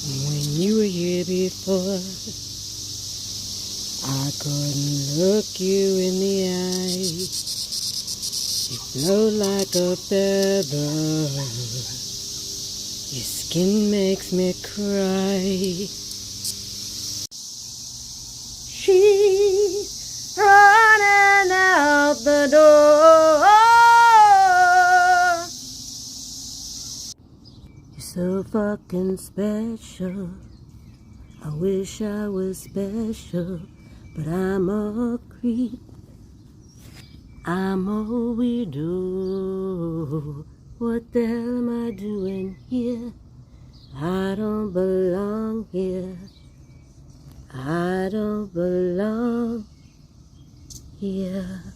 When you were here before, I couldn't look you in the eye. You float like a feather. Your skin makes me cry. She's running out the door. You're so fucking special. I wish I was special, but I'm a creep. I'm a weirdo. What the hell am I doing here? I don't belong here. I don't belong here.